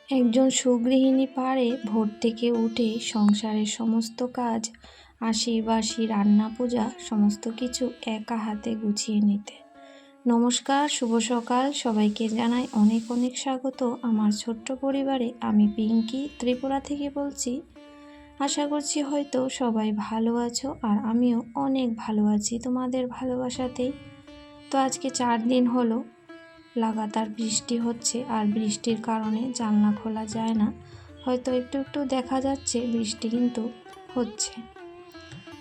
একজন সুগৃহিণী পারে ভোর থেকে উঠে সংসারের সমস্ত কাজ, আশি-বাসি, রান্না, পূজা সমস্ত কিছু একা হাতে গুছিয়ে নিতে। নমস্কার, শুভ সকাল। সবাইকে জানাই অনেক অনেক স্বাগত আমার ছোট্ট পরিবারে। আমি পিঙ্কি ত্রিপুরা থেকে বলছি। আশা করছি হয়তো সবাই ভালো আছো, আর আমিও অনেক ভালো আছি তোমাদের ভালোবাসাতেই। তো আজকে 4 দিন হলো লাগাতার বৃষ্টি হচ্ছে, আর বৃষ্টির কারণে জানলা খোলা যায় না। হয়তো একটু একটু দেখা যাচ্ছে বৃষ্টি কিন্তু হচ্ছে।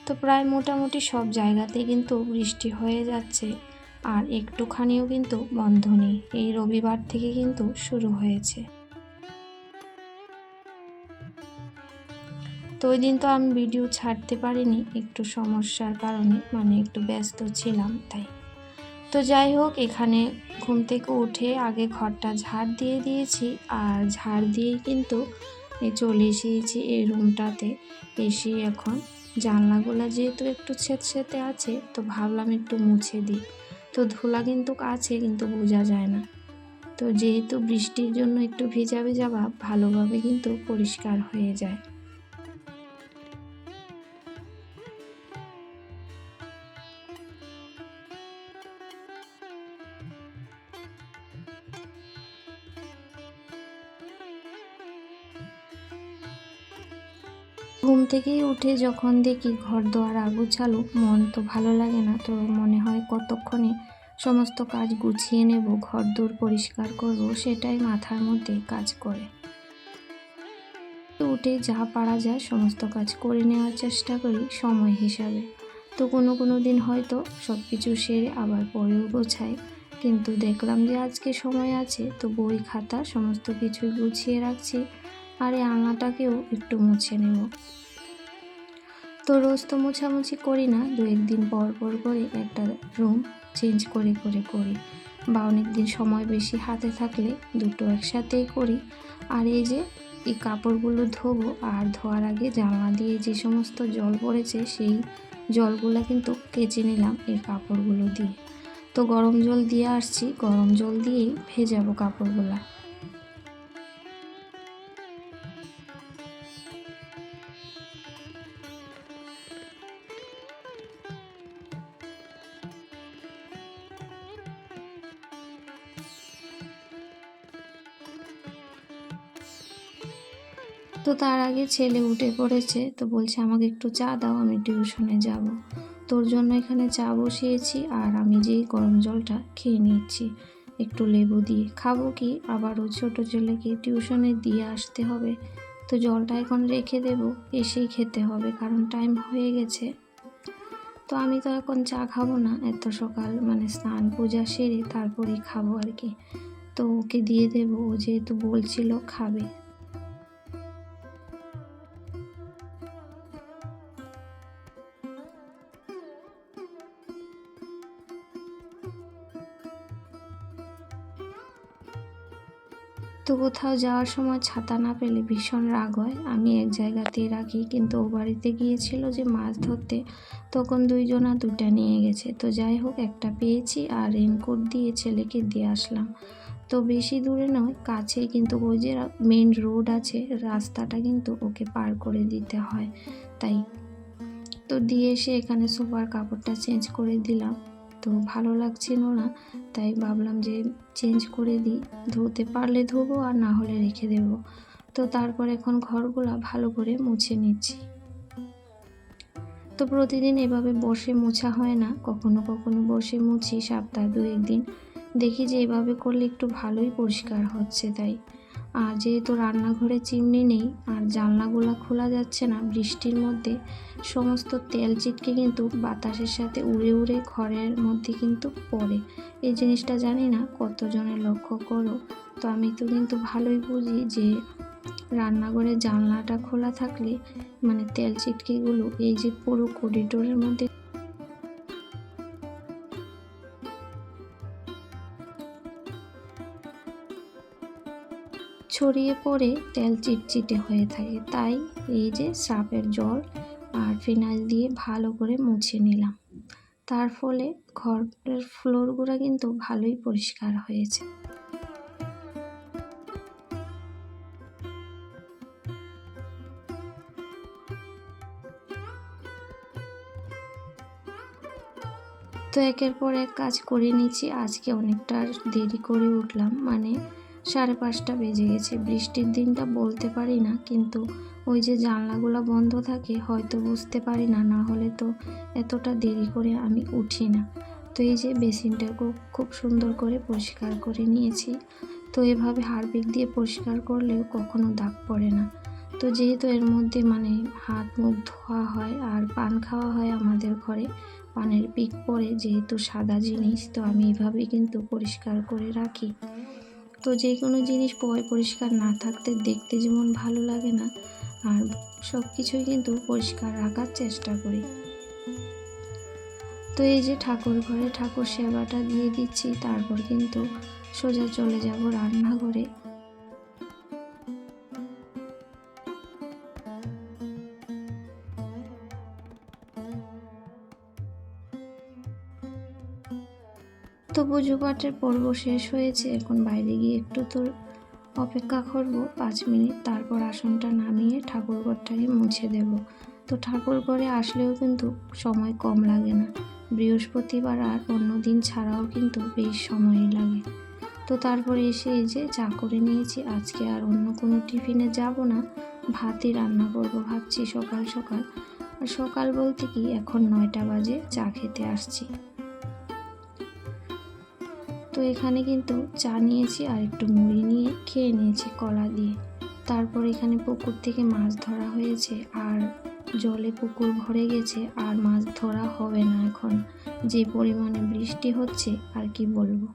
তো প্রায় মোটামুটি সব জায়গাতেই কিন্তু বৃষ্টি হয়ে যাচ্ছে, আর একটুখানিও কিন্তু বন্ধ নেই। এই রবিবার থেকে কিন্তু শুরু হয়েছে। তো ওই দিন তো আমি ভিডিও ছাড়তে পারিনি, একটু সমস্যার কারণে, একটু ব্যস্ত ছিলাম তাই। তো যাই হোক, এখানে ঘুম থেকে উঠে আগে ঘরটা ঝাড় দিয়ে দিয়েছি, আর ঝাড় দিয়েই কিন্তু চলে এসেছি এই রুমটাতে। এসে এখন জানলাগুলো যেহেতু একটু ছেঁতসেঁতে আছে, তো ভাবলাম একটু মুছে দিই। তো ধুলা কিন্তু আছে, কিন্তু বোঝা যায় না। তো যেহেতু বৃষ্টির জন্য একটু ভেজা ভেজা ভাব, ভালোভাবে কিন্তু পরিষ্কার হয়ে যায়। ঘুম থেকেই উঠে যখন দেখি ঘর দোয়ার আগুছালো, মন তো ভালো লাগে না। তো মনে হয় কতক্ষণে সমস্ত কাজ গুছিয়ে নেব, ঘর দোর পরিষ্কার করব, সেটাই মাথার মধ্যে কাজ করে। উঠে যা পারা যায় সমস্ত কাজ করে নেওয়ার চেষ্টা করি সময় হিসাবে। তো কোনো দিন হয়তো সব কিছু সেরে আবার পরেও গোছাই, কিন্তু দেখলাম যে আজকে সময় আছে, তো বই খাতা সমস্ত কিছুই গুছিয়ে রাখছি, আর এই আলনাটাকেও একটু মুছে নেব। তো রোজ তো মোছামুছি করি না, 2-1 দিন পর পর করে একটা রুম চেঞ্জ করে করি, বা অনেক দিন সময় বেশি হাতে থাকলে দুটো একসাথেই করি। আর এই যে এই কাপড়গুলো ধোবো, আর ধোয়ার আগে জানলা দিয়ে যে সমস্ত জল পড়েছে সেই জলগুলো কিন্তু কেচে নিলাম এই কাপড়গুলো দিয়ে। তো গরম জল দিয়ে আসছি, গরম জল দিয়েই ভেজাবো কাপড়গুলা। তো তার আগে ছেলে উঠে পড়েছে, তো বলছে আমাকে একটু চা দাও, আমি টিউশনে যাব। তোর জন্য এখানে চা বসিয়েছি, আর আমি যেই গরম জলটা খেয়ে নিচ্ছি একটু লেবু দিয়ে। খাবো কি, আবারও ছোট ছেলেকে টিউশনে দিয়ে আসতে হবে। তো জলটা এখন রেখে দেব, এসেই খেতে হবে, কারণ টাইম হয়ে গেছে। তো আমি তো এখন চা খাবো না এত সকাল, স্নান পূজা সেরে তারপরেই খাবো আর কি। তো ওকে দিয়ে দেবো, ও যেহেতু বলছিল খাবে। তো কোথাও যাওয়ার সময় ছাতা না পেলে ভীষণ রাগ হয়। আমি এক জায়গাতেই রাখি, কিন্তু ও বাড়িতে গিয়েছিল যে মাছ ধরতে, তখন 2 জনা 2টা নিয়ে গেছে। তো যাই হোক, একটা পেয়েছি, আর রেনকোট দিয়ে ছেলেকে দিয়ে আসলাম। তো বেশি দূরে নয়, কাছেই, কিন্তু ওই যে মেন রোড আছে, রাস্তাটা কিন্তু ওকে পার করে দিতে হয় তাই। তো দিয়ে এসে এখানে সোফার কাপড়টা চেঞ্জ করে দিলাম। তো ভালো লাগছিল না, তাই ভাবলাম যে চেঞ্জ করে দিই, ধুতে পারলে ধোবো, আর না হলে রেখে দেব। তো তারপর এখন ঘরগুলো ভালো করে মুছে নিচ্ছি। তো প্রতিদিন এভাবে বসে মোছা হয় না, কখনো কখনো বসে মুছি সপ্তাহে 2-1 দিন। দেখি যে এভাবে করলে একটু ভালোই পরিষ্কার হচ্ছে তাই। আর যেহেতু রান্নাঘরে চিমনি নেই, আর জানলাগুলো খোলা যাচ্ছে না বৃষ্টির মধ্যে, সমস্ত তেল চিটকে কিন্তু বাতাসের সাথে উড়ে উড়ে ঘরের মধ্যে কিন্তু পড়ে। এই জিনিসটা জানি না কতজনের লক্ষ্য করো। তো আমি তো কিন্তু ভালোই বুঝি যে রান্নাঘরের জানলাটা খোলা থাকলে তেল চিটকেগুলো এই যে পুরো করিডোরের মধ্যে ছড়িয়ে পড়ে তেল চিটচিটে হয়ে থাকে। তাই এই যে সার্ফের জল আর ফিনাইল দিয়ে ভালো করে মুছে নিলাম। তার ফলে ঘরের ফ্লোরগুলো কিন্তু ভালোই পরিষ্কার হয়েছে। তো একের পর এক কাজ করে নিচ্ছি। আজকে অনেকটা দেরি করে উঠলাম, মানে 5:30 বেজে গেছে। বৃষ্টির দিনটা বলতে পারি না, কিন্তু ওই যে জানলাগুলো বন্ধ থাকে, হয়তো বুঝতে পারি না, না হলে তো এতটা দেরি করে আমি উঠি না। তো এই যে বেসিনটা খুব সুন্দর করে পরিষ্কার করে নিয়েছি। তো এভাবে হারপিক দিয়ে পরিষ্কার করলেও কখনো দাগ পড়ে না। তো যেহেতু এর মধ্যে মানে হাত মুখ ধোয়া হয় আর পান খাওয়া হয় আমাদের ঘরে, পানের পিক পরে যেহেতু সাদা জিনিস, তো আমি এভাবেই কিন্তু পরিষ্কার করে রাখি। তো যে কোনো জিনিস পরিষ্কার না থাকতে দেখতে যেমন ভালো লাগে না, আর সব কিছুই কিন্তু পরিষ্কার রাখার চেষ্টা করি। তো এই যে ঠাকুর ঘরে ঠাকুর সেবাটা দিয়ে দিচ্ছি, তারপর কিন্তু সোজা চলে যাব রান্নাঘরে। তো পুজো পাঠের পর্ব শেষ হয়েছে, এখন বাইরে গিয়ে একটু তো অপেক্ষা করব 5 মিনিট, তারপর আসনটা নামিয়ে ঠাকুরঘরটাকে মুছে দেব। তো ঠাকুর ঘরে আসলেও কিন্তু সময় কম লাগে না, বৃহস্পতিবার আর অন্য দিন ছাড়াও কিন্তু বেশ সময়ই লাগে। তো তারপরে এসে এই যে চা করে নিয়েছি। আজকে আর অন্য কোনো টিফিনে যাব না, ভাতই রান্না করব ভাবছি সকাল সকাল। আর সকাল বলতে কি, এখন 9টা বাজে, চা খেতে আসছি। তো এখানে কিন্তু চা নিয়েছি আর একটু মুড়ি নিয়ে খেয়ে নিয়েছি কলা দিয়ে। তারপর এখানে পুকুর থেকে মাছ ধরা হয়েছে, আর জলে পুকুর ভরে গেছে, আর মাছ ধরা হবে না এখন, যে পরিমাণে বৃষ্টি হচ্ছে আর কি বলবো।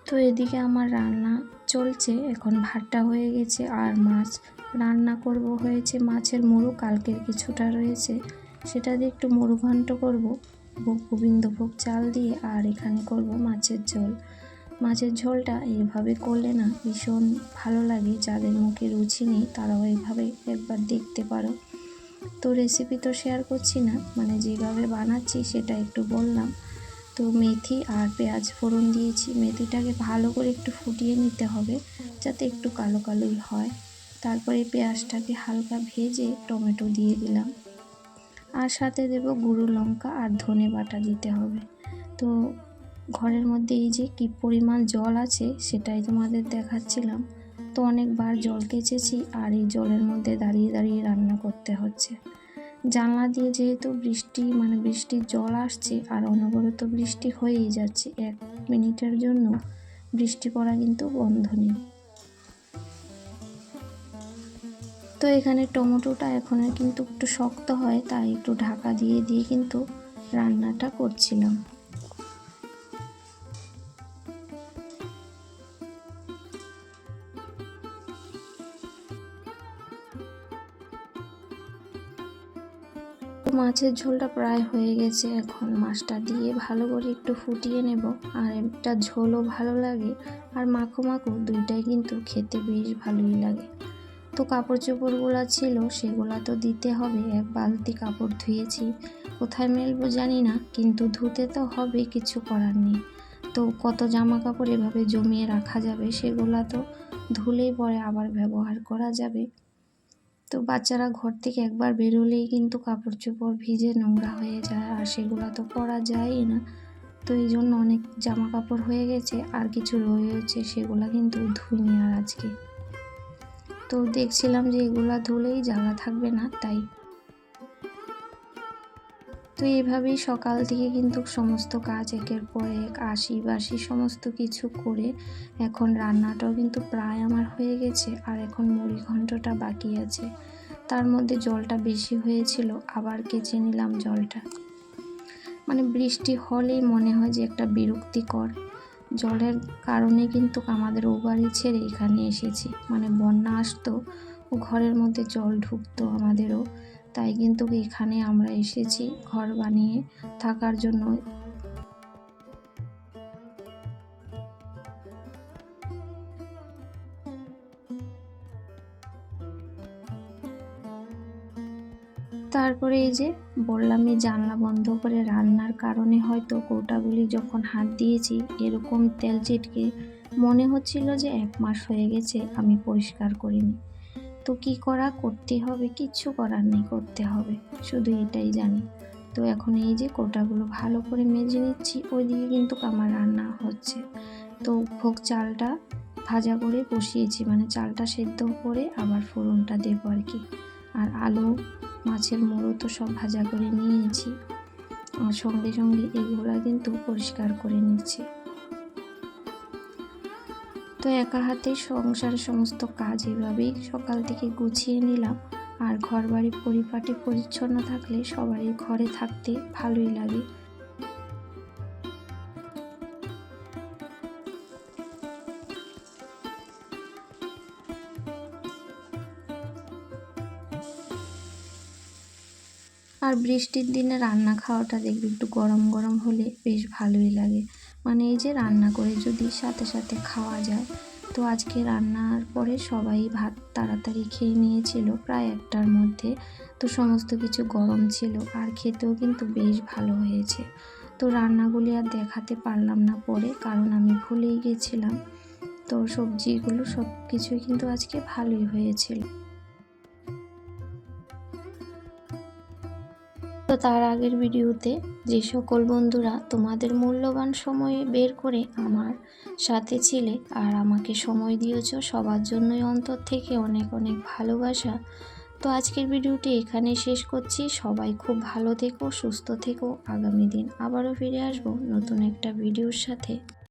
তো এদিকে আমার রান্না চলছে, এখন ভাতটা হয়ে গেছে আর মাছ রান্না করব হয়েছে। মাছের মুড়ো কালকের কিছুটা রয়েছে, সেটা দিয়ে একটু মুড়ো ঘন্ট করব গোবিন্দভোগ চাল দিয়ে। আর এখানে করব মাছের ঝোল। মাছের ঝোলটা এইভাবে করলে না ভীষণ ভালো লাগে, যাদের মুখে রুচি নেই তারাও এইভাবে একবার দেখতে পারো। তো রেসিপি তো শেয়ার করছি না, মানে যেভাবে বানাচ্ছি সেটা একটু বললাম। তো মেথি আর পেঁয়াজ ফোড়ন দিয়েছি। মেথিটাকে ভালো করে একটু ফুটিয়ে নিতে হবে, যাতে একটু কালো কালোই হয়। তারপরে পেঁয়াজটাকে হালকা ভেজে টমেটো দিয়ে দিলাম, আর সাথে দেব গুঁড়ো লঙ্কা আর ধনে বাটা দিতে হবে। তো ঘরের মধ্যে এই যে কি পরিমাণ জল আছে সেটাই তোমাদের দেখাচ্ছিলাম। তো অনেকবার জল কেচেছি, আর এই জলের মধ্যে দাঁড়িয়ে দাঁড়িয়ে রান্না করতে হচ্ছে। জানলা দিয়ে যেহেতু বৃষ্টির জল আসছে, আর অনবরত বৃষ্টি হয়েই যাচ্ছে, 1 মিনিটের জন্য বৃষ্টি পড়া কিন্তু বন্ধ নেই। তো এখানে টমেটোটা এখন কিন্তু একটু শক্ত হয়, তাই একটু ঢাকা দিয়ে দিয়ে কিন্তু রান্নাটা করছিলাম। মাছের ঝোলটা প্রায় হয়ে গেছে, এখন মাছটা দিয়ে ভালো করে একটু ফুটিয়ে নেব। আর একটা ঝোলও ভালো লাগে, আর মাখো মাখো দুইটাই কিন্তু খেতে বেশ ভালোই লাগে। তো কাপড় চোপড়গুলো ছিল সেগুলা তো দিতে হবে, 1 বালতি কাপড় ধুয়েছি, কোথায় মেলবো জানি না, কিন্তু ধুতে তো হবে, কিছু করার নেই। তো কত জামা কাপড় এভাবে জমিয়ে রাখা যাবে, সেগুলা তো ধুলেই পরে আবার ব্যবহার করা যাবে। তো বাচ্চারা ঘর থেকে একবার বেরোলেই কিন্তু কাপড় চোপড় ভিজে নোংরা হয়ে যায়, আর সেগুলো তো পরা যায়ই না। তো এই জন্য অনেক জামা কাপড় হয়ে গেছে, আর কিছু রয়েছে সেগুলো কিন্তু ধুইনি আর আজকে। তো দেখছিলাম যে এগুলা ধুলেই জায়গা থাকবে না, তাই। তো এইভাবেই সকাল থেকে কিন্তু সমস্ত কাজ একের পর এক বাসি সমস্ত কিছু করে এখন রান্নাটাও কিন্তু প্রায় আমার হয়ে গেছে, আর এখন মুড়ি ঘন্টটা বাকি আছে। তার মধ্যে জলটা বেশি হয়েছিল, আবার কেচে নিলাম জলটা। মানে বৃষ্টি হলেই মনে হয় যে একটা বিরক্তিকর, জলের কারণে কিন্তু আমাদের ও বাড়ি ছেড়ে এখানে এসেছি, মানে বন্যা আসতো ও ঘরের মধ্যে জল ঢুকতো আমাদেরও, তাই কিন্তু এখানে আমরা এসেছি ঘর বানিয়ে থাকার জন্য। তারপরে এই যে বললামই জানলা বন্ধ করে রান্নার কারণে হয়তো কৌটাগুলি যখন হাত দিয়েছি এরকম তেল ছিটকে মনে হচ্ছিল যে 1 মাস হয়ে গেছে আমি পরিষ্কার করিনি। তো কি করা, করতে হবে, কিচ্ছু করার নেই, করতে হবে, শুধু এটাই জানি। তো এখন এই যে কৌটাগুলো ভালো করে মেজে নিচ্ছি। ওইদিকে কিন্তু আমার রান্না হচ্ছে। তো ভোগ চালটা ভাজা করে বসিয়েছি, মানে চালটা সেদ্ধ করে আবার ফোড়নটা দেবো আর কি। আর আলু, মাছের মুড়ো তো সব ভাজা করে নিয়েছি, আর সঙ্গে সঙ্গে এগুলো কিন্তু পরিষ্কার করে নিচ্ছি। তো একা হাতে সংসারের সমস্ত কাজ এভাবেই সকাল থেকে গুছিয়ে নিলাম। আর ঘরবাড়ি পরিপাটি পরিচ্ছন্ন থাকলে সবারই ঘরে থাকতে ভালোই লাগে। আর বৃষ্টির দিনে রান্না খাওয়াটা দেখবে একটু গরম গরম হলে বেশ ভালোই লাগে, মানে এই যে রান্না করে যদি সাথে সাথে খাওয়া যায়। তো আজকে রান্নার পরে সবাই ভাত তাড়াতাড়ি খেয়ে নিয়েছিল প্রায় 1টার মধ্যে। তো সমস্ত কিছু গরম ছিল আর খেতেও কিন্তু বেশ ভালো হয়েছে। তো রান্নাগুলি আর দেখাতে পারলাম না পরে, কারণ আমি ভুলেই গেছিলাম। তো সবজিগুলো সব কিছুই কিন্তু আজকে ভালোই হয়েছিল। তো তার আগের ভিডিওতে যে সকল বন্ধুরা তোমাদের মূল্যবান সময় বের করে আমার সাথে ছিলে আর আমাকে সময় দিয়েছো, সবার জন্যই অন্তর থেকে অনেক অনেক ভালোবাসা। তো আজকের ভিডিওটি এখানে শেষ করছি। সবাই খুব ভালো থেকো, সুস্থ থেকো। আগামী দিন আবারও ফিরে আসবো নতুন একটা ভিডিওর সাথে।